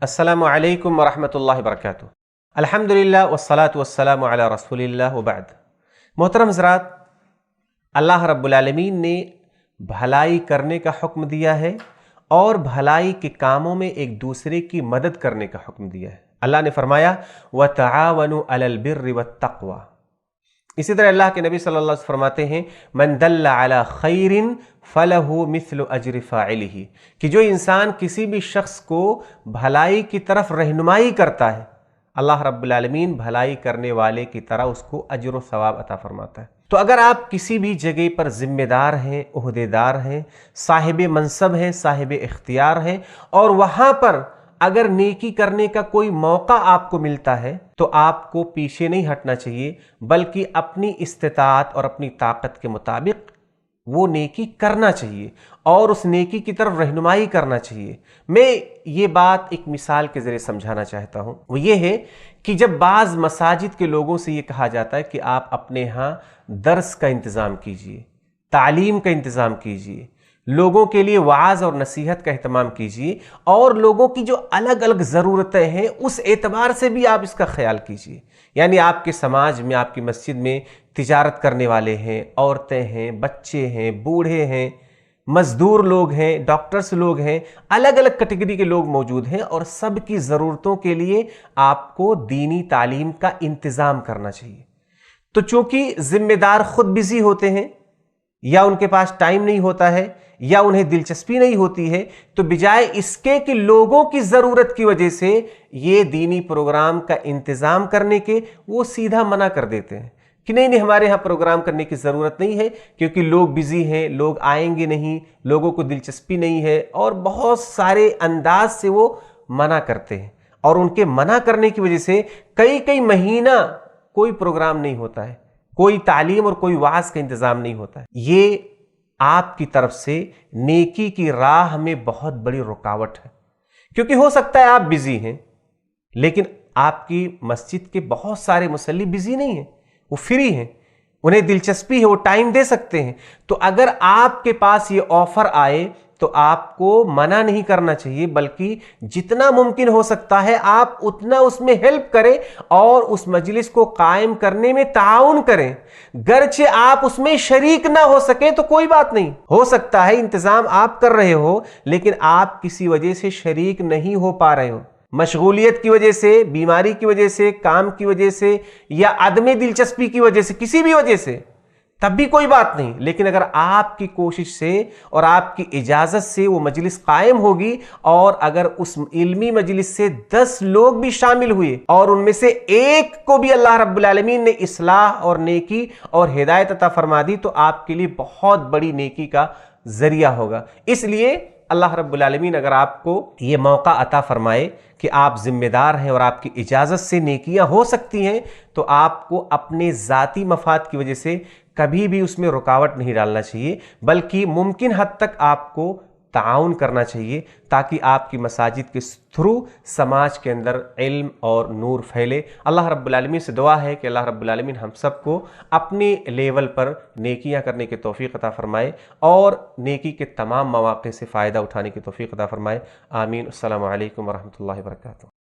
अस्सलामु अलैकुम वरहमतुल्लाहि वबरकातुहू। अल्हम्दुलिल्लाह वस्सलातु वस्सलामु अला रसूलिल्लाह व बाद। मोहतरम हज़रात, अल्लाह रब्बुल आलमीन ने भलाई करने का हुक्म दिया है और भलाई के कामों में एक दूसरे की मदद करने का हुक्म दिया है। अल्लाह ने फरमाया व तआवनु अलल बिर्रि वत तक़वा। इसी तरह अल्लाह के नबी सल्लल्लाहु अलैहि वसल्लम फरमाते हैं मन दल्ला अला खैरिन फलहु मिस्लु अज्रि फाइलिही, कि जो इंसान किसी भी शख्स को भलाई की तरफ रहनुमाई करता है, अल्लाह रब्बुल आलमीन भलाई करने वाले की तरह उसको अज्र व सवाब अता फरमाता है। तो अगर आप किसी भी जगह पर जिम्मेदार हैं, ओहदेदार हैं, साहिब मनसब हैं, साहिब इख्तियार हैं और वहाँ पर अगर नेकी करने का कोई मौका आपको मिलता है तो आपको पीछे नहीं हटना चाहिए, बल्कि अपनी इस्तिताअत और अपनी ताकत के मुताबिक वो नेकी करना चाहिए और उस नेकी की तरफ रहनुमाई करना चाहिए। मैं ये बात एक मिसाल के ज़रिए समझाना चाहता हूँ। वो ये है कि जब बाज़ मसाजिद के लोगों से ये कहा जाता है कि आप अपने यहाँ दर्स का इंतज़ाम कीजिए, तालीम का इंतज़ाम कीजिए, लोगों के लिए वाज़ और नसीहत का एहतमाम कीजिए और लोगों की जो अलग अलग ज़रूरतें हैं उस एतबार से भी आप इसका ख्याल कीजिए। यानी आपके समाज में, आपकी मस्जिद में तिजारत करने वाले हैं, औरतें हैं, बच्चे हैं, बूढ़े हैं, मज़दूर लोग हैं, डॉक्टर्स लोग हैं, अलग अलग कैटेगरी के लोग मौजूद हैं और सब की ज़रूरतों के लिए आपको दीनी तालीम का इंतज़ाम करना चाहिए। तो चूँकि ज़िम्मेदार ख़ुद बिज़ी होते हैं या उनके पास टाइम नहीं होता है या उन्हें दिलचस्पी नहीं होती है, तो बजाय इसके कि लोगों की ज़रूरत की वजह से ये दीनी प्रोग्राम का इंतज़ाम करने के, वो सीधा मना कर देते हैं कि नहीं हमारे यहाँ प्रोग्राम करने की ज़रूरत नहीं है क्योंकि लोग बिज़ी हैं, लोग आएंगे नहीं, लोगों को दिलचस्पी नहीं है और बहुत सारे अंदाज से वो मना करते हैं और उनके मना करने की वजह से कई कई महीना कोई प्रोग्राम नहीं होता है, कोई तालीम और कोई वाज का इंतज़ाम नहीं होता है। ये आपकी तरफ से नेकी की राह में बहुत बड़ी रुकावट है, क्योंकि हो सकता है आप बिजी हैं लेकिन आपकी मस्जिद के बहुत सारे मुसल्ली बिजी नहीं हैं, वो फ्री हैं, उन्हें दिलचस्पी है, वो टाइम दे सकते हैं। तो अगर आपके पास ये ऑफर आए तो आपको मना नहीं करना चाहिए, बल्कि जितना मुमकिन हो सकता है आप उतना उसमें हेल्प करें और उस मजलिस को कायम करने में ताउन करें। गर्चे आप उसमें शरीक ना हो सके तो कोई बात नहीं, हो सकता है इंतजाम आप कर रहे हो लेकिन आप किसी वजह से शरीक नहीं हो पा रहे हो, मशगूलियत की वजह से, बीमारी की वजह से, काम की वजह से या अदम दिलचस्पी की वजह से, किसी भी वजह से, तब भी कोई बात नहीं। लेकिन अगर आपकी कोशिश से और आपकी इजाज़त से वो मजलिस कायम होगी और अगर उस इल्मी मजलिस से 10 लोग भी शामिल हुए और उनमें से एक को भी अल्लाह रब्बुल आलमीन ने इस्लाह और नेकी और हिदायत अता फरमा दी तो आपके लिए बहुत बड़ी नेकी का जरिया होगा। इसलिए अल्लाह रब्बुल आलमीन अगर आपको ये मौका अता फरमाए कि आप जिम्मेदार हैं और आपकी इजाज़त से नेकियां हो सकती हैं, तो आपको अपने ज़ाती मफाद की वजह से कभी भी उसमें रुकावट नहीं डालना चाहिए, बल्कि मुमकिन हद तक आपको ताउन करना चाहिए ताकि आपकी मसाजिद के थ्रू समाज के अंदर इल्म और नूर फैले। अल्लाह रब्बुल आलमीन से दुआ है कि अल्लाह रब्बुल आलमीन हम सबको अपने लेवल पर नेकियां करने की तौफीक अता फरमाए और नेकी के तमाम मौक़े से फ़ायदा उठाने की तौफीक अता फरमाए। आमीन। अस्सलामु अलैकुम वरहमतुल्लाहि वबरकातुहू।